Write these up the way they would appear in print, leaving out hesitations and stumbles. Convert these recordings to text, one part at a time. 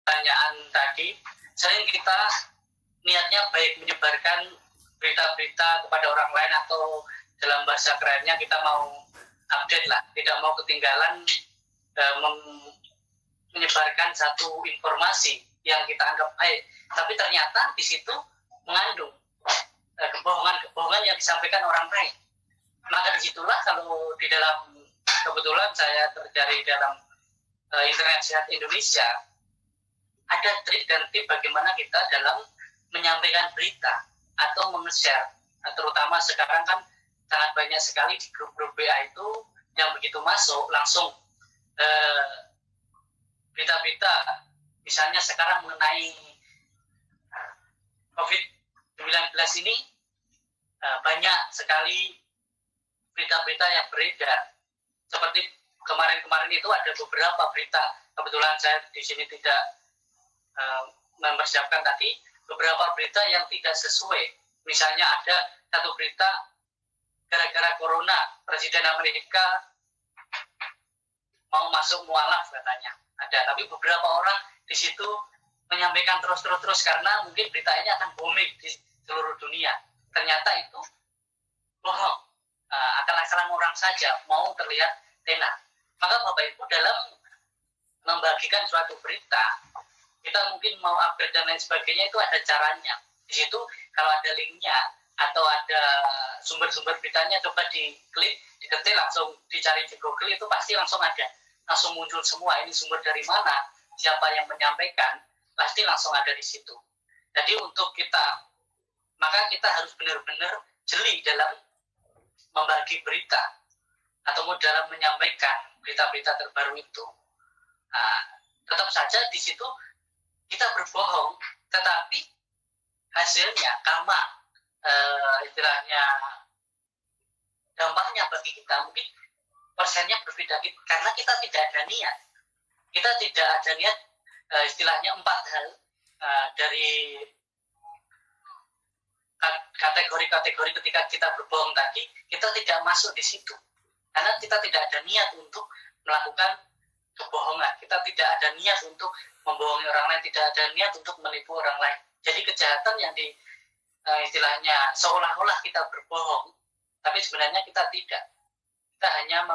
pertanyaan tadi, sering kita niatnya baik menyebarkan berita-berita kepada orang lain atau dalam bahasa kerennya kita mau update lah, tidak mau ketinggalan menyebarkan satu informasi yang kita anggap baik, tapi ternyata di situ mengandung kebohongan-kebohongan yang disampaikan orang lain. Maka disitulah kalau di dalam, kebetulan saya terjadi dalam Internet Sehat Indonesia, ada trik dan tip bagaimana kita dalam menyampaikan berita atau meng-share. Terutama sekarang kan sangat banyak sekali di grup-grup WA itu yang begitu masuk langsung berita-berita, misalnya sekarang mengenai COVID-19 ini, banyak sekali berita-berita yang beredar. Seperti kemarin-kemarin itu ada beberapa berita, kebetulan saya di sini tidak mempersiapkan tadi, beberapa berita yang tidak sesuai. Misalnya ada satu berita, gara-gara corona, Presiden Amerika mau masuk mualaf katanya. Ada, tapi beberapa orang di situ menyampaikan terus karena mungkin berita ini akan booming di seluruh dunia. Ternyata itu bohong, akal-akalan orang saja mau terlihat tenar. Maka Bapak Ibu dalam membagikan suatu berita, kita mungkin mau upgrade dan lain sebagainya, itu ada caranya. Di situ kalau ada linknya atau ada sumber-sumber beritanya, coba diklik, diketik, langsung dicari di Google, itu pasti langsung ada, langsung muncul semua. Ini sumber dari mana, siapa yang menyampaikan, pasti langsung ada di situ. Jadi untuk kita, maka kita harus benar-benar jeli dalam membagi berita atau dalam menyampaikan berita-berita terbaru itu. Tetap saja di situ kita berbohong, tetapi hasilnya karma, istilahnya dampaknya bagi kita mungkin persennya berbeda, karena kita tidak ada niat. Kita tidak ada niat, istilahnya 4 hal dari kategori-kategori ketika kita berbohong tadi, kita tidak masuk di situ. Karena kita tidak ada niat untuk melakukan kebohongan. Kita tidak ada niat untuk membohongi orang lain, tidak ada niat untuk menipu orang lain. Jadi kejahatan yang istilahnya seolah-olah kita berbohong, tapi sebenarnya kita tidak. Kita hanya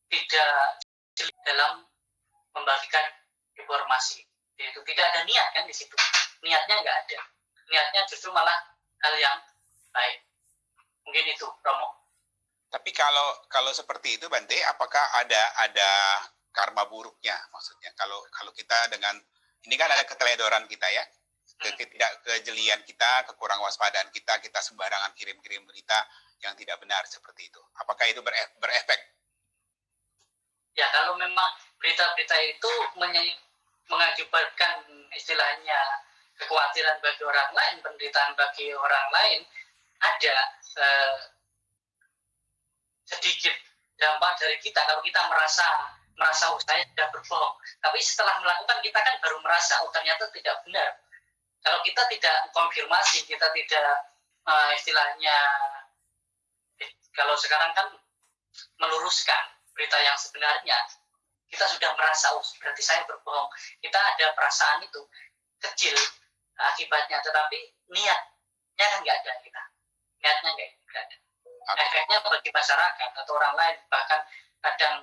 tidak jeli dalam membagikan informasi. Itu tidak ada niat kan di situ. Niatnya nggak ada. Niatnya justru malah hal yang baik. Mungkin itu, Romo. Tapi kalau seperti itu, Bante, apakah ada karma buruknya? Maksudnya kalau kita dengan ini kan ada keteledoran kita ya, kejelian kita, kekurang waspadaan kita sembarangan kirim berita yang tidak benar seperti itu. Apakah itu berefek? Ya, kalau memang berita-berita itu mengakibatkan istilahnya kekhawatiran bagi orang lain, penderitaan bagi orang lain, ada sedikit dampak dari kita. Kalau kita merasa saya sudah berbohong, tapi setelah melakukan kita kan baru merasa ternyata tidak benar. Kalau kita tidak konfirmasi, kita tidak istilahnya, kalau sekarang kan meluruskan berita yang sebenarnya, kita sudah merasa berarti saya berbohong. Kita ada perasaan itu kecil akibatnya, tetapi niatnya kan nggak ada kita. Niatnya nggak ada. Efeknya bagi masyarakat atau orang lain, bahkan kadang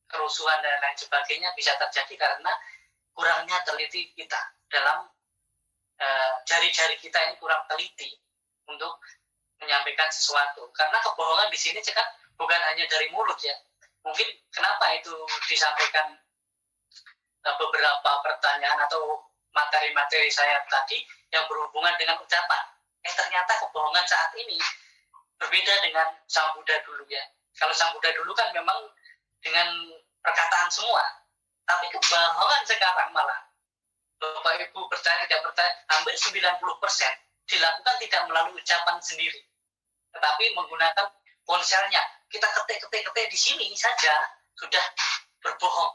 kerusuhan dan lain sebagainya bisa terjadi karena kurangnya teliti kita dalam jari-jari kita ini kurang teliti untuk menyampaikan sesuatu. Karena kebohongan di sini kan bukan hanya dari mulut ya. Mungkin kenapa itu disampaikan beberapa pertanyaan atau materi-materi saya tadi yang berhubungan dengan ucapan. Ternyata kebohongan saat ini berbeda dengan Sang Buddha dulu ya. Kalau Sang Buddha dulu kan memang dengan perkataan semua. Tapi kebohongan sekarang malah, Bapak Ibu percaya tidak percaya, hampir 90% dilakukan tidak melalui ucapan sendiri, tetapi menggunakan ponselnya. Kita ketik di sini saja sudah berbohong.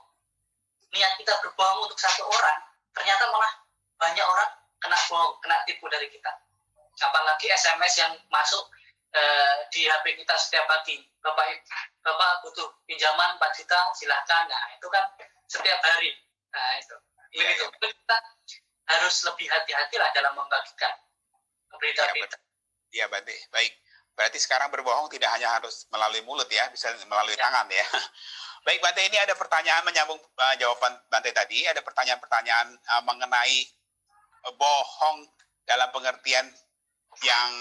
Niat kita berbohong untuk satu orang, ternyata malah banyak orang kena bohong, kena tipu dari kita. Apalagi SMS yang masuk di HP kita setiap pagi. Bapak butuh pinjaman 4 juta, silahkan. Nah, itu kan setiap hari. Nah, itu. Iya, begitu. iya. Kita harus lebih hati-hati lah dalam membagikan berita-berita. Iya, Bante. Baik. Berarti sekarang berbohong tidak hanya harus melalui mulut ya, bisa melalui Ya. tangan ya. Baik, Bante, ini ada pertanyaan menyambung jawaban Bante tadi. Ada pertanyaan-pertanyaan mengenai bohong dalam pengertian yang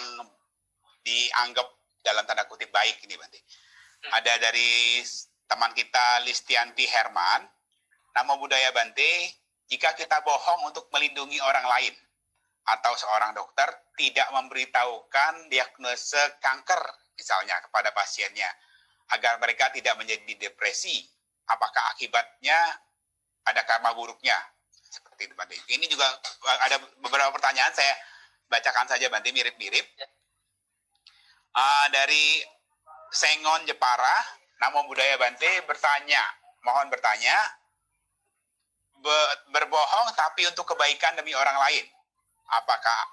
dianggap dalam tanda kutip baik ini, Bante. Ada dari teman kita Listianti Herman. Nama budaya Bante, jika kita bohong untuk melindungi orang lain atau seorang dokter tidak memberitahukan diagnosa kanker misalnya kepada pasiennya agar mereka tidak menjadi depresi, apakah akibatnya ada karma buruknya? Seperti itu, Bante. Ini juga ada beberapa pertanyaan, saya bacakan saja, Bante, mirip-mirip. Dari Sengon Jepara, nama budaya Bante mohon bertanya, berbohong tapi untuk kebaikan demi orang lain, apakah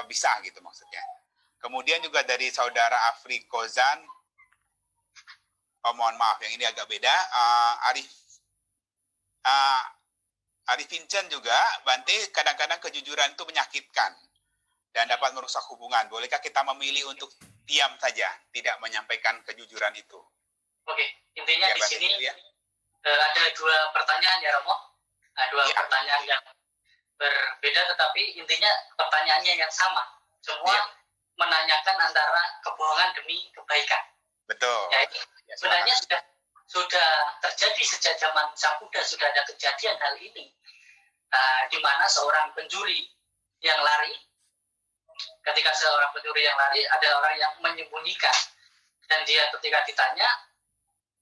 bisa gitu maksudnya. Kemudian juga dari saudara Afri Kozan, mohon maaf yang ini agak beda, Arif Vincent juga, Bante, kadang-kadang kejujuran itu menyakitkan dan dapat merusak hubungan. Bolehkah kita memilih untuk diam saja, tidak menyampaikan kejujuran itu? Oke, intinya Ya, di Bante, sini ya. Ada dua pertanyaan ya, Romo. Dua Ya. pertanyaan yang berbeda, tetapi intinya pertanyaannya yang sama. Semua Ya. menanyakan antara kebohongan demi kebaikan. Betul. Ya, Ya, sebenarnya sudah terjadi sejak zaman Sang Buddha, sudah ada kejadian hal ini, di mana seorang pencuri yang lari, ketika seorang pencuri yang lari, ada orang yang menyembunyikan, dan dia ketika ditanya,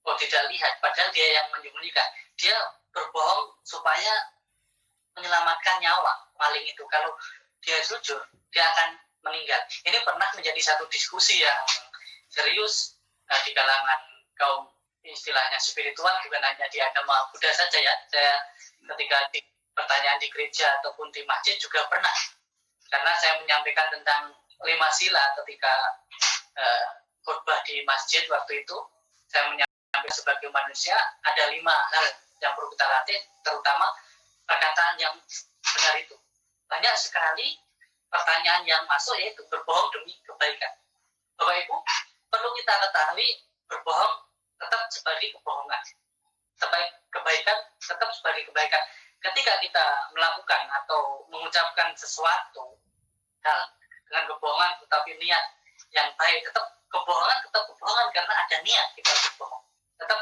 oh tidak lihat, padahal dia yang menyembunyikan. Dia berbohong supaya menyelamatkan nyawa maling itu. Kalau dia jujur, dia akan meninggal. Ini pernah menjadi satu diskusi yang serius di kalangan kaum istilahnya spiritual, bukan hanya di agama Buddha saja ya. Saya ketika di pertanyaan di gereja ataupun di masjid juga pernah, karena saya menyampaikan tentang 5 sila ketika khotbah di masjid waktu itu. Saya menyampaikan sebagai manusia ada 5 hal yang perlu kita latih, terutama perkataan yang benar itu. Banyak sekali pertanyaan yang masuk, yaitu berbohong demi kebaikan. Bapak Ibu, perlu kita ketahui berbohong tetap sebagai kebohongan, kebaikan tetap sebagai kebaikan. Ketika kita melakukan atau mengucapkan sesuatu hal dengan kebohongan tetapi niat yang baik, tetap kebohongan karena ada niat kita berbohong. Tetap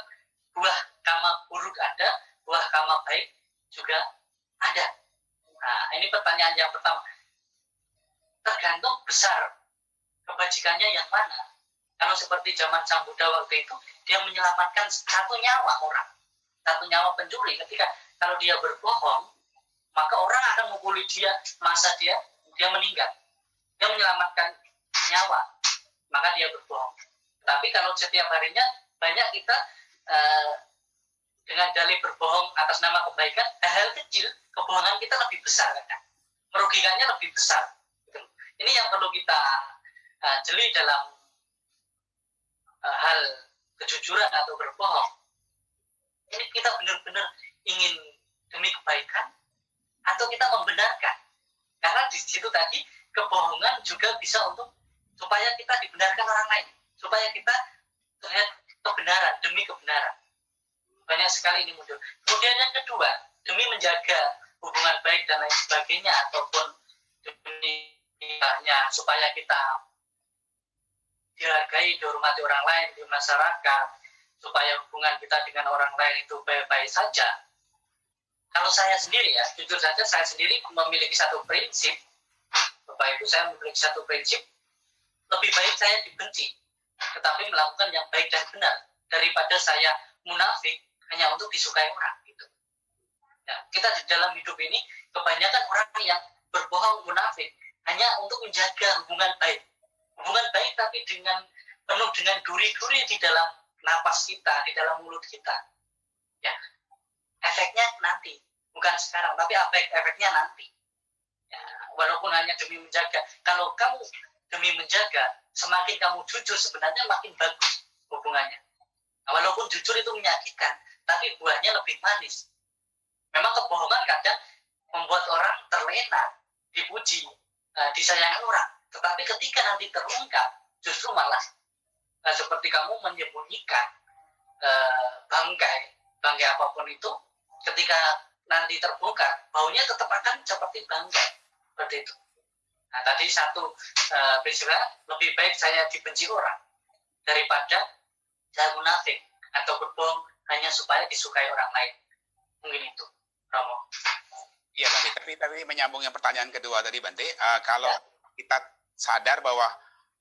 buah karma buruk ada, buah karma baik juga ada. Nah, ini pertanyaan yang pertama. Tergantung besar kebajikannya yang mana. Kalau seperti zaman Sang Buddha waktu itu, dia menyelamatkan satu nyawa orang, satu nyawa pencuri. Kalau dia berbohong, maka orang akan memukuli dia, masa dia meninggal. Dia menyelamatkan nyawa, maka dia berbohong. Tapi kalau setiap harinya banyak kita dengan dalih berbohong atas nama kebaikan, hal kecil kebohongan kita lebih besar, kan? Merugikannya lebih besar. Ini yang perlu kita jeli dalam hal kejujuran atau berbohong. Ini kita benar-benar ingin demi kebaikan atau kita membenarkan? Karena di situ tadi kebohongan juga bisa untuk supaya kita dibenarkan orang lain, supaya kita terlihat kebenaran demi kebenaran. Banyak sekali ini muncul. Kemudian yang kedua, demi menjaga hubungan baik dan lain sebagainya, ataupun demi supaya kita dihargai, dihormati orang lain di masyarakat, supaya hubungan kita dengan orang lain itu baik-baik saja. Kalau saya sendiri ya, jujur saja saya sendiri memiliki satu prinsip. Bapak Ibu, saya memiliki satu prinsip, lebih baik saya dibenci tetapi melakukan yang baik dan benar daripada saya munafik hanya untuk disukai orang gitu. Ya, kita di dalam hidup ini kebanyakan orang yang berbohong, munafik hanya untuk menjaga hubungan baik tapi penuh dengan duri-duri di dalam napas kita, di dalam mulut kita. Ya, efeknya nanti, bukan sekarang, tapi efeknya nanti. Ya, walaupun hanya demi menjaga. Kalau kamu demi menjaga, semakin kamu jujur sebenarnya makin bagus hubungannya. Nah, walaupun jujur itu menyakitkan, tapi buahnya lebih manis. Memang kebohongan kadang membuat orang terlena, dipuji, disayangi orang. Tetapi ketika nanti terungkap, justru malah seperti kamu menyembunyikan bangkai apapun itu, ketika nanti terbongkar, baunya tetap akan seperti bangkai. Seperti itu. Nah, tadi satu prinsipnya, lebih baik saya dibenci orang daripada saya munafik atau berbohong hanya supaya disukai orang lain. Mungkin itu, Romo. Iya, Bante. Tapi menyambung yang pertanyaan kedua tadi, Bante. Kalau kita sadar bahwa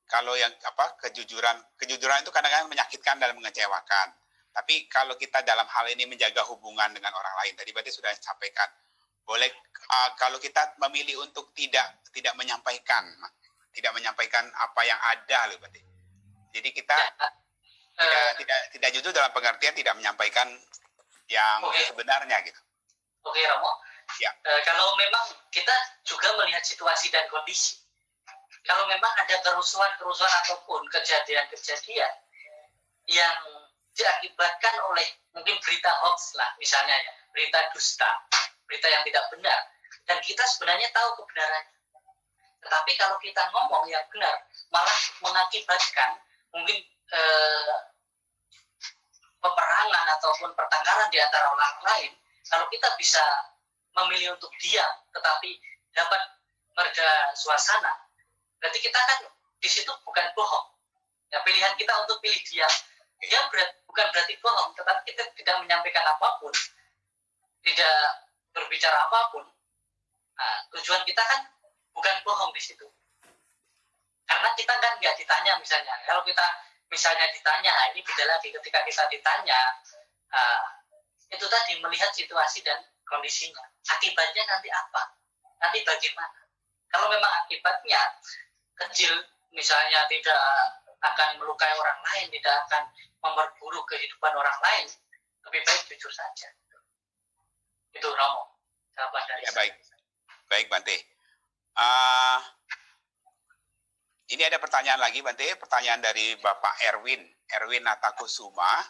kalau yang kejujuran itu kadang-kadang menyakitkan dan mengecewakan. Tapi kalau kita dalam hal ini menjaga hubungan dengan orang lain, tadi Bante sudah sampaikan, boleh kalau kita memilih untuk tidak menyampaikan apa yang ada, loh, Bante. Jadi kita tidak jujur dalam pengertian tidak menyampaikan yang sebenarnya gitu. Oke, Romo. Ya. Kalau memang kita juga melihat situasi dan kondisi, kalau memang ada kerusuhan ataupun kejadian-kejadian yang diakibatkan oleh mungkin berita hoax lah, misalnya ya, berita dusta, berita yang tidak benar, dan kita sebenarnya tahu kebenarannya. Tetapi kalau kita ngomong yang benar, malah mengakibatkan mungkin peperangan ataupun pertengkaran di antara orang lain. Kalau kita bisa memilih untuk diam, tetapi dapat mereda suasana, berarti kita kan di situ bukan bohong. Ya, pilihan kita untuk pilih diam bukan berarti bohong, tetapi kita tidak menyampaikan apapun, tidak berbicara apapun. Nah, tujuan kita kan bukan bohong di situ. Karena kita kan nggak ditanya misalnya. Kalau kita misalnya ditanya, ini beda lagi ketika kita ditanya, itu tadi melihat situasi dan kondisinya. Akibatnya nanti apa? Nanti bagaimana? Kalau memang akibatnya kecil, misalnya tidak akan melukai orang lain, tidak akan memperburuk kehidupan orang lain, lebih baik jujur saja. Itu Romo, jawaban dari saya. Baik, Bante. Ini ada pertanyaan lagi, Bante. Pertanyaan dari Bapak Erwin Natakusuma.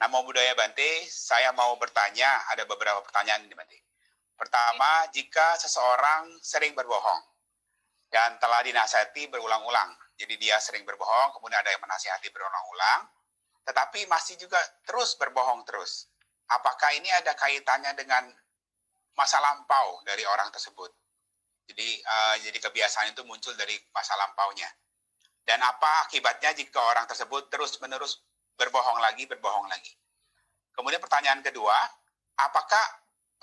Namo Buddhaya, Bante. Saya mau bertanya, ada beberapa pertanyaan ini, Bante. Pertama, jika seseorang sering berbohong dan telah dinasihati berulang-ulang, jadi dia sering berbohong, kemudian ada yang menasihati berulang-ulang, tetapi masih juga terus berbohong terus. Apakah ini ada kaitannya dengan masa lampau dari orang tersebut? Jadi kebiasaan itu muncul dari masa lampaunya. Dan apa akibatnya jika orang tersebut terus-menerus berbohong lagi? Kemudian pertanyaan kedua, apakah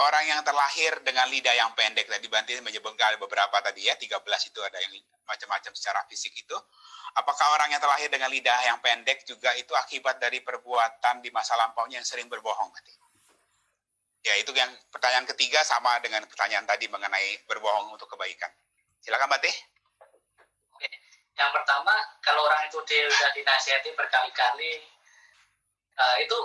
orang yang terlahir dengan lidah yang pendek, tadi Bante menyebutkan beberapa tadi ya, 13 itu ada yang macam-macam secara fisik itu, apakah orang yang terlahir dengan lidah yang pendek juga itu akibat dari perbuatan di masa lampaunya yang sering berbohong, Bante? Ya, itu yang pertanyaan ketiga sama dengan pertanyaan tadi mengenai berbohong untuk kebaikan. Silakan, Bante. Oke. Yang pertama, kalau orang itu sudah dinasihati berkali-kali, itu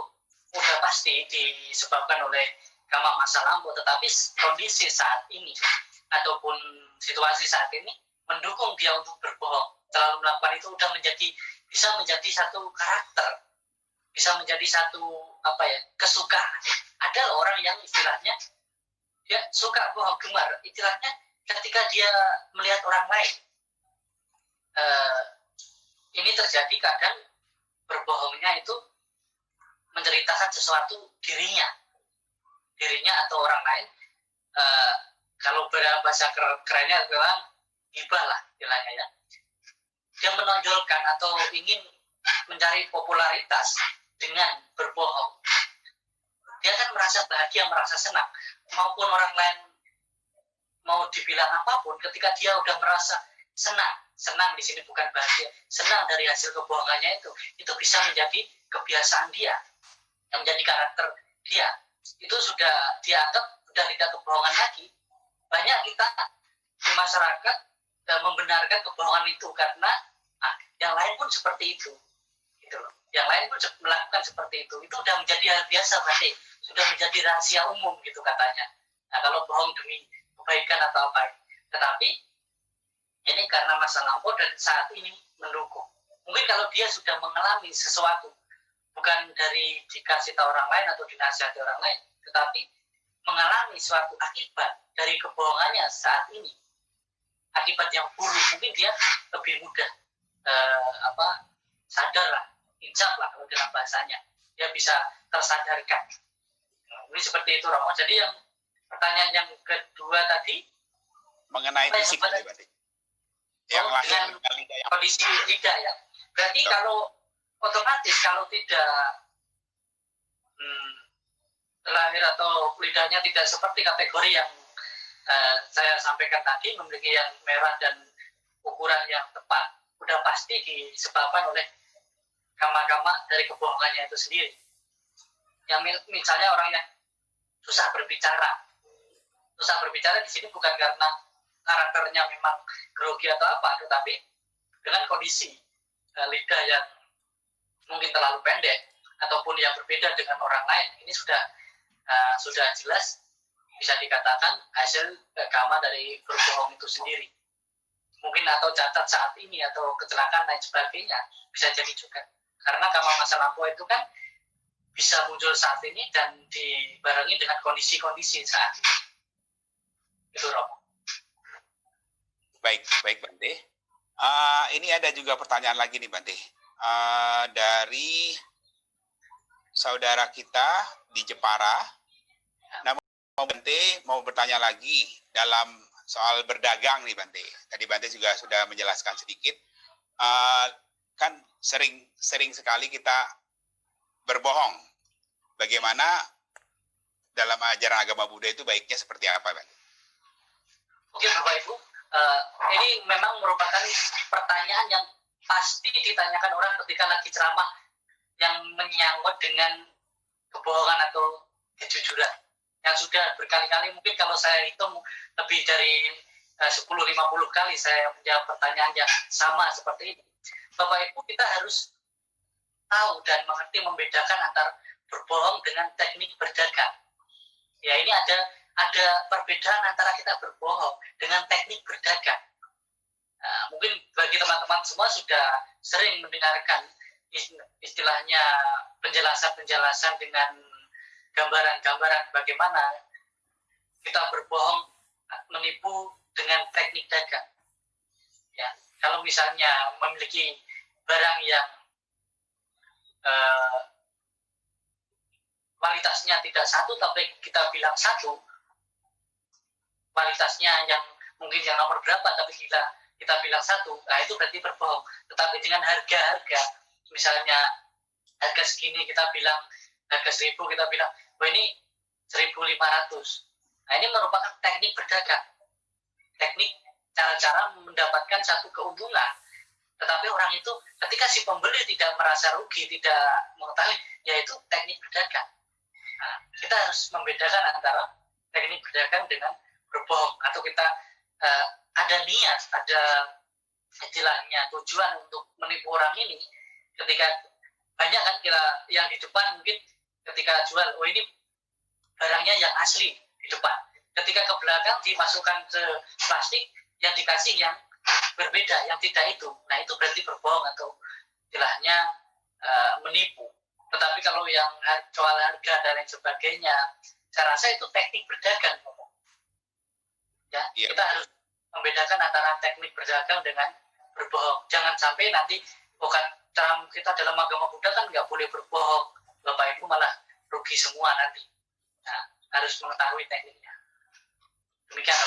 udah pasti disebabkan oleh karena masa lampau, tetapi kondisi saat ini ataupun situasi saat ini mendukung dia untuk berbohong, terlalu melakukan itu udah bisa menjadi satu karakter, bisa menjadi satu kesukaan. Ada orang yang istilahnya dia suka bohong, gemar, istilahnya ketika dia melihat orang lain, ini terjadi kadang berbohongnya itu menceritakan sesuatu dirinya atau orang lain, kalau bahasa kerennya memang hibah lah istilahnya ya. Dia menonjolkan atau ingin mencari popularitas dengan berbohong. Dia kan merasa bahagia, merasa senang. Maupun orang lain mau dibilang apapun, ketika dia udah merasa senang di sini bukan bahagia, senang dari hasil kebohongannya itu bisa menjadi kebiasaan dia, yang menjadi karakter dia. Itu sudah dianggap sudah tidak kebohongan lagi. Banyak kita di masyarakat membenarkan kebohongan itu karena yang lain pun seperti itu, gitu loh. Yang lain pun melakukan seperti itu sudah menjadi hal biasa, berarti sudah menjadi rahasia umum gitu katanya. Nah, kalau bohong demi kebaikan atau apa, tetapi ini karena masa lampau dan saat ini mendukung. Mungkin kalau dia sudah mengalami sesuatu, bukan dari dikasih tahu orang lain atau dinasihati orang lain, tetapi mengalami suatu akibat dari kebohongannya saat ini, akibat yang buruk, mungkin dia lebih mudah sadar lah, insaf lah kalau dalam bahasanya, dia bisa tersadarkan. Ini seperti itu Romo. Jadi yang pertanyaan yang kedua tadi mengenai fisik berarti. Yang lahir dengan lidah yang kondisi lidah ya. Berarti kalau otomatis kalau tidak lahir atau lidahnya tidak seperti kategori yang saya sampaikan tadi, memiliki yang merah dan ukuran yang tepat, udah pasti disebabkan oleh kama-kama dari kebohongannya itu sendiri. Yang misalnya orang yang susah berbicara di sini bukan karena karakternya memang grogi atau apa, tetapi dengan kondisi lidah yang mungkin terlalu pendek ataupun yang berbeda dengan orang lain, ini sudah jelas bisa dikatakan hasil kama dari berbohong itu sendiri. Mungkin atau cacat saat ini atau kecelakaan lain sebagainya, bisa jadi juga. Karena kama masa lampau itu kan bisa muncul saat ini dan dibarengi dengan kondisi-kondisi saat ini. Itu Romo. Baik Bante. Ini ada juga pertanyaan lagi nih Bante. Dari saudara kita di Jepara. Namun Bante mau bertanya lagi dalam soal berdagang nih Bante. Tadi Bante juga sudah menjelaskan sedikit. Kan sering sekali kita berbohong. Bagaimana dalam ajaran agama Buddha itu baiknya seperti apa Bante? Oke Bapak Ibu, ini memang merupakan pertanyaan yang pasti ditanyakan orang ketika lagi ceramah yang menyangkut dengan kebohongan atau kejujuran. Yang sudah berkali-kali, mungkin kalau saya hitung lebih dari 10-50 kali saya menjawab pertanyaan yang sama seperti ini. Bapak Ibu, kita harus tahu dan mengerti membedakan antara berbohong dengan teknik berdagang. Ya, ini ada perbedaan antara kita berbohong dengan teknik berdagang. Mungkin bagi teman-teman semua sudah sering mendengarkan istilahnya penjelasan-penjelasan dengan gambaran-gambaran bagaimana kita berbohong, menipu dengan teknik dagang. Ya, kalau misalnya memiliki barang yang kualitasnya tidak satu, tapi kita bilang satu, kualitasnya yang mungkin yang nomor berapa, tapi kita bilang satu, nah itu berarti berbohong. Tetapi dengan harga-harga, misalnya harga segini kita bilang, harga 1.000 kita bilang, oh ini 1.500. Nah ini merupakan teknik berdagang. Teknik cara-cara mendapatkan satu keuntungan. Tetapi orang itu ketika si pembeli tidak merasa rugi, tidak mengetahui, yaitu teknik berdagang. Nah, kita harus membedakan antara teknik berdagang dengan berbohong, atau kita ada niat, ada istilahnya tujuan untuk menipu orang ini. Ketika banyak kan kita yang di depan mungkin ketika jual, oh ini barangnya yang asli di depan. Ketika ke belakang dimasukkan ke plastik, yang dikasih yang berbeda, yang tidak itu. Nah itu berarti berbohong atau istilahnya menipu. Tetapi kalau yang soal harga dan lain sebagainya, saya rasa itu teknik berdagang. Ya, iya. Kita harus membedakan antara teknik berdagang dengan berbohong. Jangan sampai nanti bukan kita dalam agama Buddha kan nggak boleh berbohong. Bapak Ibu malah rugi semua nanti. Nah, harus mengetahui tekniknya. Demikian